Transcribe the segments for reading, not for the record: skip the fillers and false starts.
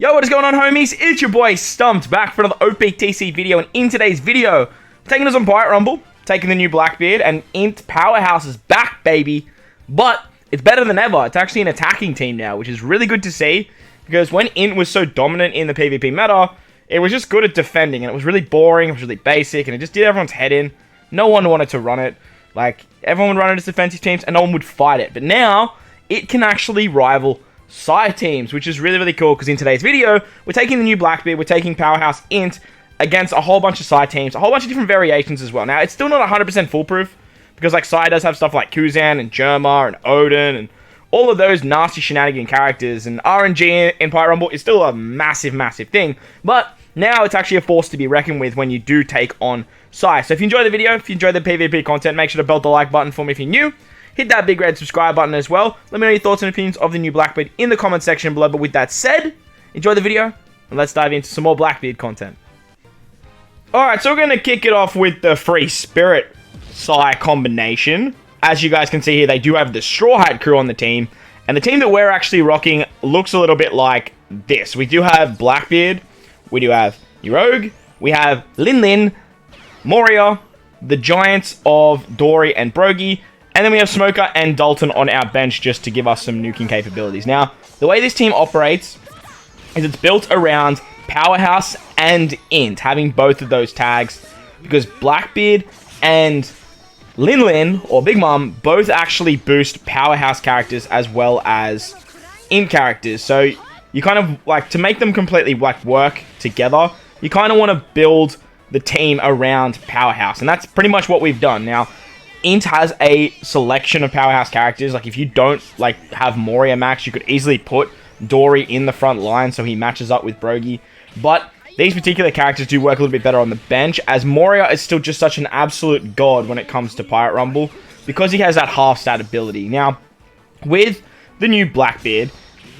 Yo, what is going on, homies? It's your boy StumpD back for another OPTC video, and in today's video, taking us on Pirate Rumble, taking the new Blackbeard, and INT Powerhouse is back, baby. But it's better than ever. It's actually an attacking team now, which is really good to see, because when INT was so dominant in the PvP meta, it was just good at defending, and it was really boring, it was really basic, and it just did everyone's head in. No one wanted to run it. Like, everyone would run it as defensive teams, and no one would fight it. But now, it can actually rival PSY teams, which is really, really cool, because in today's video, we're taking the new Blackbeard, we're taking Powerhouse INT against a whole bunch of PSY teams, a whole bunch of different variations as well. Now, it's still not 100% foolproof, because like PSY does have stuff like Kuzan and Germa and Odin and all of those nasty shenanigan characters, and RNG in Pirate Rumble is still a massive, massive thing, but now it's actually a force to be reckoned with when you do take on PSY. So if you enjoy the video, if you enjoy the PvP content, make sure to belt the like button for me if you're new. Hit that big red subscribe button as well. Let me know your thoughts and opinions of the new Blackbeard in the comment section below. But with that said, enjoy the video, and let's dive into some more Blackbeard content. Alright, so we're going to kick it off with the Free Spirit PSY combination. As you guys can see here, they do have the Straw Hat crew on the team. And the team that we're actually rocking looks a little bit like this. We do have Blackbeard, we do have Rogue, we have Lin, Moria, the Giants of Dory and Brogy, and then we have Smoker and Dalton on our bench just to give us some nuking capabilities. Now, the way this team operates is it's built around Powerhouse and INT, having both of those tags, because Blackbeard and Lin, or Big Mom, both actually boost Powerhouse characters as well as INT characters. So you kind of, like, to make them completely, like, work together, you kind of want to build the team around Powerhouse, and that's pretty much what we've done. Now, INT has a selection of Powerhouse characters. Like, if you don't, like, have Moria max, you could easily put Dory in the front line so he matches up with Brogy. But these particular characters do work a little bit better on the bench, as Moria is still just such an absolute god when it comes to Pirate Rumble, because he has that half-stat ability. Now, with the new Blackbeard,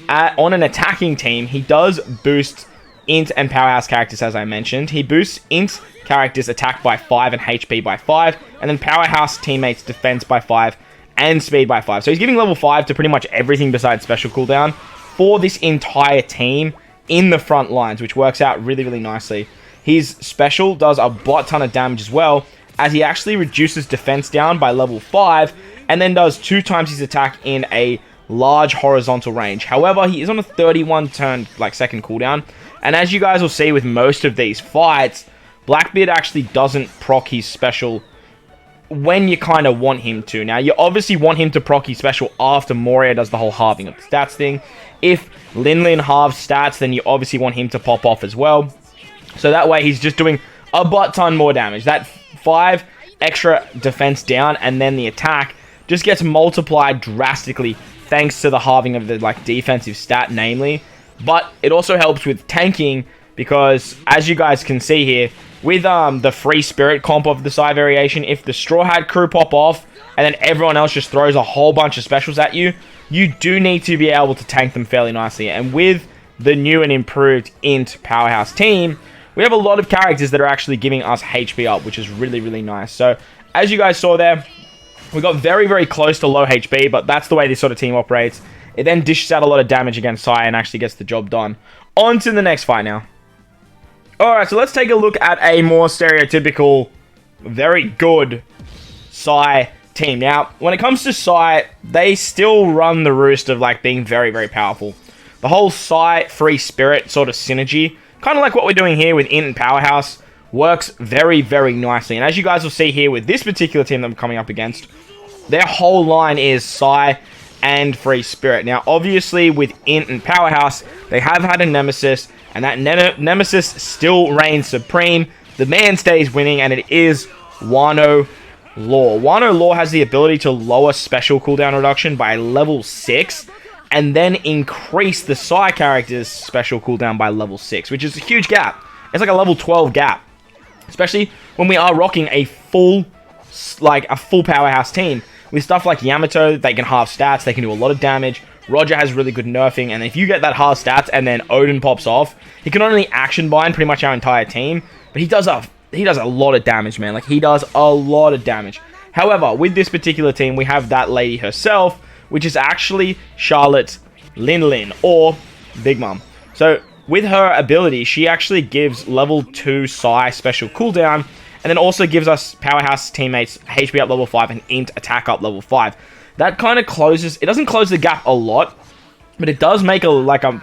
on an attacking team, he does boost INT and Powerhouse characters, as I mentioned. He boosts INT characters attack by 5 and HP by 5, and then Powerhouse teammates defense by 5 and speed by 5. So he's giving level 5 to pretty much everything besides special cooldown for this entire team in the front lines, which works out really, really nicely. His special does a butt ton of damage as well, as he actually reduces defense down by level 5, and then does 2 times his attack in a large horizontal range. However, he is on a 31 turn, like, second cooldown, and as you guys will see with most of these fights, Blackbeard actually doesn't proc his special when you kind of want him to. Now, you obviously want him to proc his special after Moria does the whole halving of the stats thing. If Lin halves stats, then you obviously want him to pop off as well. So that way, he's just doing a butt ton more damage. That 5 extra defense down, and then the attack just gets multiplied drastically thanks to the halving of the, like, defensive stat, namely. But it also helps with tanking, because as you guys can see here, with the Free Spirit comp of the PSY variation, if the Straw Hat crew pop off, and then everyone else just throws a whole bunch of specials at you, you do need to be able to tank them fairly nicely. And with the new and improved INT Powerhouse team, we have a lot of characters that are actually giving us HP up, which is really, really nice. So, as you guys saw there, we got very, very close to low HP, but that's the way this sort of team operates. It then dishes out a lot of damage against PSY and actually gets the job done. On to the next fight now. Alright, so let's take a look at a more stereotypical, very good PSY team. Now, when it comes to PSY, they still run the roost of, like, being very, very powerful. The whole PSY Free Spirit sort of synergy, kind of like what we're doing here with INT and Powerhouse, works very, very nicely. And as you guys will see here with this particular team that I'm coming up against, their whole line is PSY and Free Spirit. Now, obviously, with INT and Powerhouse, they have had a nemesis, and that nemesis still reigns supreme. The man stays winning, and it is Wano Law. Wano Law has the ability to lower special cooldown reduction by level 6, and then increase the PSY character's special cooldown by level 6, which is a huge gap. It's like a level 12 gap, especially when we are rocking a full Powerhouse team. With stuff like Yamato, they can halve stats, they can do a lot of damage. Roger has really good nerfing, and if you get that half stats and then Odin pops off, he can not only action bind pretty much our entire team, but he does a lot of damage, man. Like, he does a lot of damage. However, with this particular team, we have that lady herself, which is actually Charlotte Lin, or Big Mom. So with her ability, she actually gives level 2 PSY special cooldown, and then also gives us Powerhouse teammates HP up level 5 and INT attack up level 5. That kind of closes, it doesn't close the gap a lot, but it does make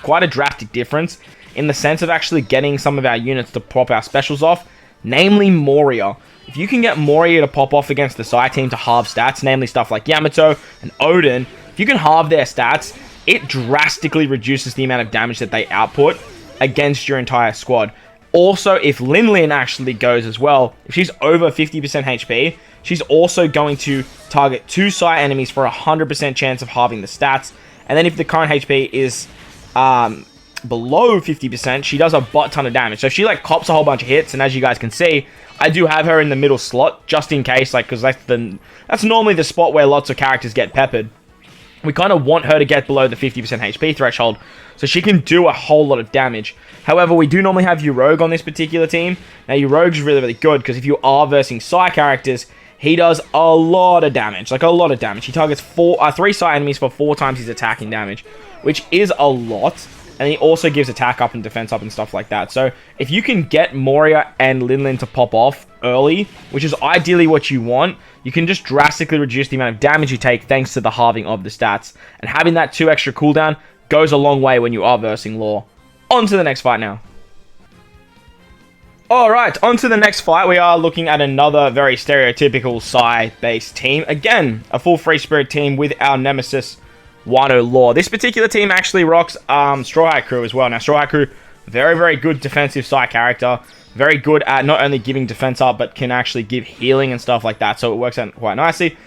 quite a drastic difference in the sense of actually getting some of our units to pop our specials off, namely Moria. If you can get Moria to pop off against the PSY team to halve stats, namely stuff like Yamato and Odin, if you can halve their stats, it drastically reduces the amount of damage that they output against your entire squad. Also, if Lin actually goes as well, if she's over 50% HP, she's also going to target 2 PSY enemies for a 100% chance of halving the stats. And then if the current HP is below 50%, she does a butt ton of damage. So she like cops a whole bunch of hits, and as you guys can see, I do have her in the middle slot just in case, like, because that's normally the spot where lots of characters get peppered. We kind of want her to get below the 50% HP threshold so she can do a whole lot of damage. However, we do normally have Yorogue on this particular team. Now, Yorogue's really, really good because if you are versing PSY characters, he does a lot of damage, like a lot of damage. He targets 3 PSY enemies for 4 times his attacking damage, which is a lot. And he also gives attack up and defense up and stuff like that. So if you can get Moria and Lin to pop off early, which is ideally what you want, you can just drastically reduce the amount of damage you take thanks to the halving of the stats. And having that 2 extra cooldown goes a long way when you are versing Law. On to the next fight now. Alright, on to the next fight. We are looking at another very stereotypical PSY-based team. Again, a full Free Spirit team with our nemesis, Wano Law. This particular team actually rocks Straw Hat Crew as well. Now, Straw Hat Crew, very, very good defensive PSY character. Very good at not only giving defense up, but can actually give healing and stuff like that. So it works out quite nicely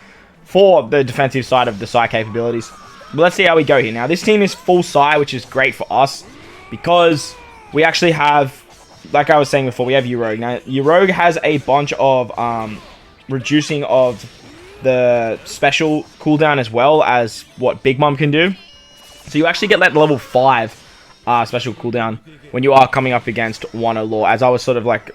for the defensive side of the PSY capabilities. But let's see how we go here. Now, this team is full PSY, which is great for us because we actually have, like I was saying before, we have Yorogue. Now, Yorogue has a bunch of reducing of the special cooldown as well as what Big Mom can do. So you actually get that level 5 special cooldown when you are coming up against Wano Law, as I was sort of like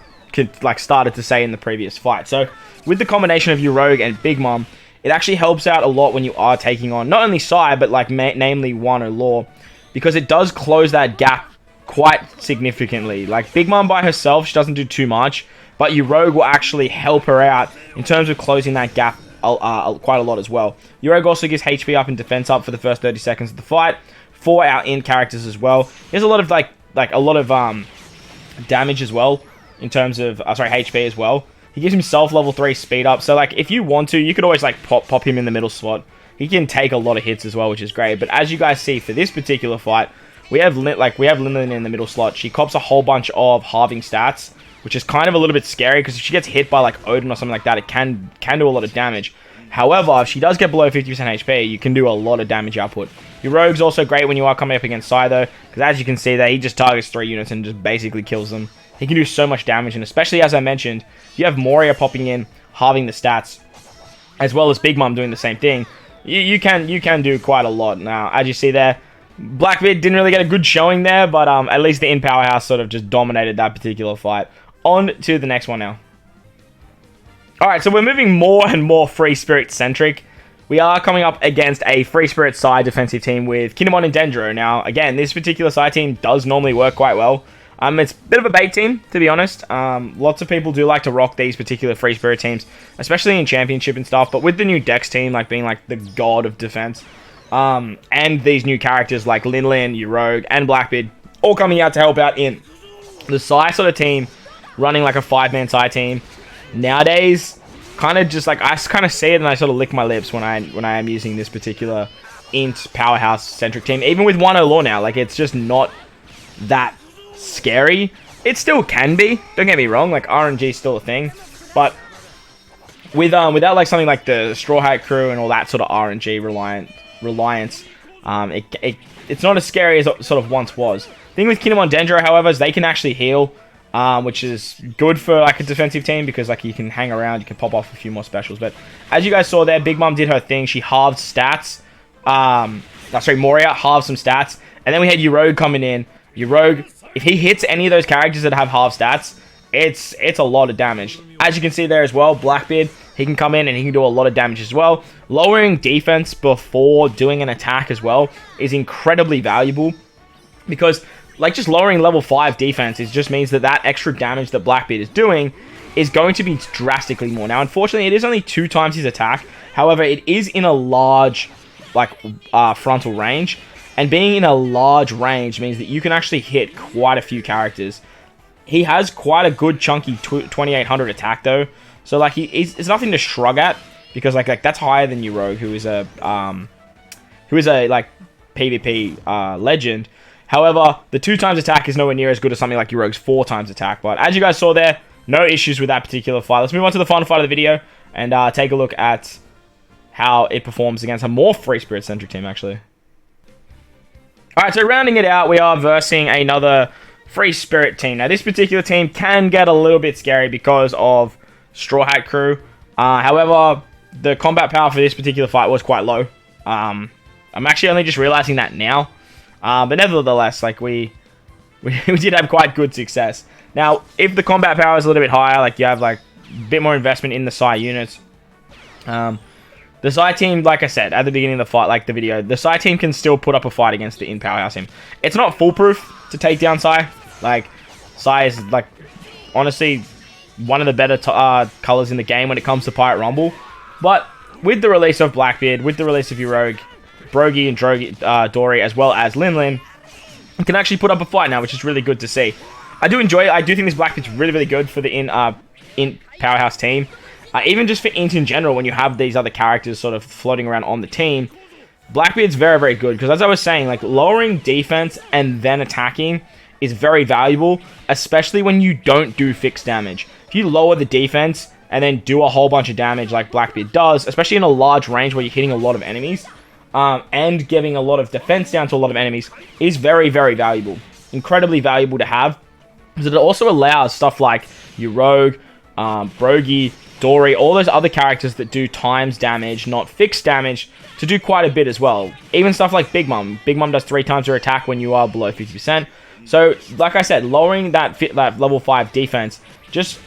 started to say in the previous fight. So with the combination of Yorogue and Big Mom, it actually helps out a lot when you are taking on not only PSY, but like namely Wano Law, because it does close that gap quite significantly. Like Big Mom by herself, she doesn't do too much, but Yorogue will actually help her out in terms of closing that gap quite a lot as well. Yorogue also gives HP up and defense up for the first 30 seconds of the fight for our INT characters as well. There's a lot of damage as well in terms of HP as well. He gives himself level 3 speed up, so like if you want to, you could always like pop him in the middle slot. He can take a lot of hits as well, which is great. But as you guys see for this particular fight, we have Lin in the middle slot. She cops a whole bunch of halving stats, which is kind of a little bit scary because if she gets hit by like Odin or something like that, it can do a lot of damage. However, if she does get below 50% HP, you can do a lot of damage output. Yorogue's also great when you are coming up against PSY though, because as you can see there, he just targets 3 units and just basically kills them. He can do so much damage, and especially as I mentioned, if you have Moria popping in, halving the stats, as well as Big Mom doing the same thing, you can do quite a lot. Now, as you see there, Blackbeard didn't really get a good showing there, but at least the INT Powerhouse sort of just dominated that particular fight. On to the next one now. Alright, so we're moving more and more Free Spirit centric. We are coming up against a Free Spirit PSY defensive team with Kinemon and Dendro. Now, again, this particular PSY team does normally work quite well. It's a bit of a bait team, to be honest. Lots of people do like to rock these particular Free Spirit teams, especially in Championship and stuff. But with the new Dex team, like being like the god of defense, and these new characters like Lin, Yorogue, and Blackbeard, all coming out to help out in the PSY sort of team, running like a 5-man PSY team. Nowadays, kind of just like, I kind of see it and I sort of lick my lips when I am using this particular INT Powerhouse centric team. Even with Wano Law now, like it's just not that scary. It still can be, don't get me wrong, like RNG is still a thing, but without like something like the Straw Hat Crew and all that sort of RNG reliance, it's not as scary as it sort of once was. The thing with Kinemon Dendro, however, is they can actually heal, which is good for like a defensive team because like you can hang around, you can pop off a few more specials. But as you guys saw there, Big Mom did her thing. She halved stats. Moria halved some stats, and then we had Yorogue coming in. Yorogue, if he hits any of those characters that have half stats, it's a lot of damage. As you can see there as well, Blackbeard, he can come in and he can do a lot of damage as well. Lowering defense before doing an attack as well is incredibly valuable because like just lowering level 5 defense just means that that extra damage that Blackbeard is doing is going to be drastically more. Now, unfortunately, it is only 2 times his attack. However, it is in a large, like, frontal range. And being in a large range means that you can actually hit quite a few characters. He has quite a good chunky 2800 attack, though. So, like, it's nothing to shrug at. Because, like that's higher than your Rogue, who is a like, PvP legend. However, the 2 times attack is nowhere near as good as something like your Rogue's 4 times attack. But as you guys saw there, no issues with that particular fight. Let's move on to the final fight of the video and take a look at how it performs against a more Free Spirit-centric team, actually. Alright, so rounding it out, we are versing another Free Spirit team. Now, this particular team can get a little bit scary because of Straw Hat Crew. However, the combat power for this particular fight was quite low. I'm actually only just realizing that now. But nevertheless, like, we did have quite good success. Now, if the combat power is a little bit higher, like, you have, like, a bit more investment in the Psy units. The Psy team, like I said, at the beginning of the fight, like the video, the Psy team can still put up a fight against the INT Powerhouse team. It's not foolproof to take down Psy. Like, Psy is, like, honestly, one of the better colors in the game when it comes to Pirate Rumble. But with the release of Blackbeard, with the release of your Rogue, Brogy and Dory, as well as Lin, you can actually put up a fight now, which is really good to see. I do enjoy it. I do think this Blackbeard's really, really good for the INT Powerhouse team. Even just for INT in general, when you have these other characters sort of floating around on the team, Blackbeard's very, very good. Because as I was saying, like, lowering defense and then attacking is very valuable, especially when you don't do fixed damage. If you lower the defense and then do a whole bunch of damage like Blackbeard does, especially in a large range where you're hitting a lot of enemies, and giving a lot of defense down to a lot of enemies, is very, very valuable. Incredibly valuable to have. Because it also allows stuff like your Rogue, Brogy, Dory, all those other characters that do times damage, not fixed damage, to do quite a bit as well. Even stuff like Big Mom. Big Mom does 3 times your attack when you are below 50%. So, like I said, lowering that level 5 defense just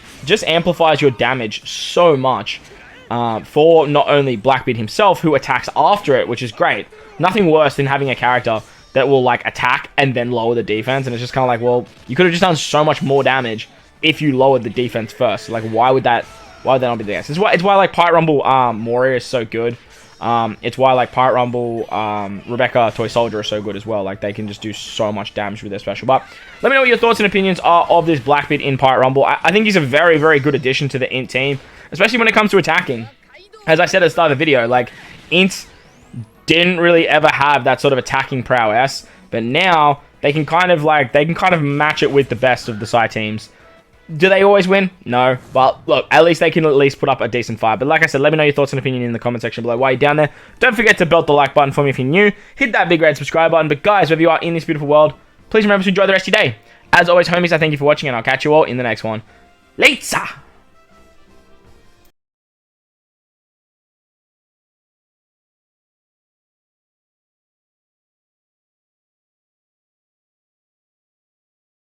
amplifies your damage so much for not only Blackbeard himself, who attacks after it, which is great. Nothing worse than having a character that will, like, attack and then lower the defense, and it's just kind of like, well, you could have just done so much more damage if you lowered the defense first. Like, why would that not be the case? It's why like Pirate Rumble Moria is so good. It's why like Pirate Rumble Rebecca Toy Soldier are so good as well. Like, they can just do so much damage with their special. But let me know what your thoughts and opinions are of this Blackbeard in Pirate Rumble. I think he's a very, very good addition to the INT team, especially when it comes to attacking. As I said at the start of the video, like, INT didn't really ever have that sort of attacking prowess, but now they can kind of match it with the best of the Psy teams. Do they always win? No. But look, at least they can at least put up a decent fight. But like I said, let me know your thoughts and opinion in the comment section below while you're down there. Don't forget to belt the like button for me if you're new. Hit that big red subscribe button. But guys, wherever you are in this beautiful world, please remember to enjoy the rest of your day. As always, homies, I thank you for watching, and I'll catch you all in the next one. Later!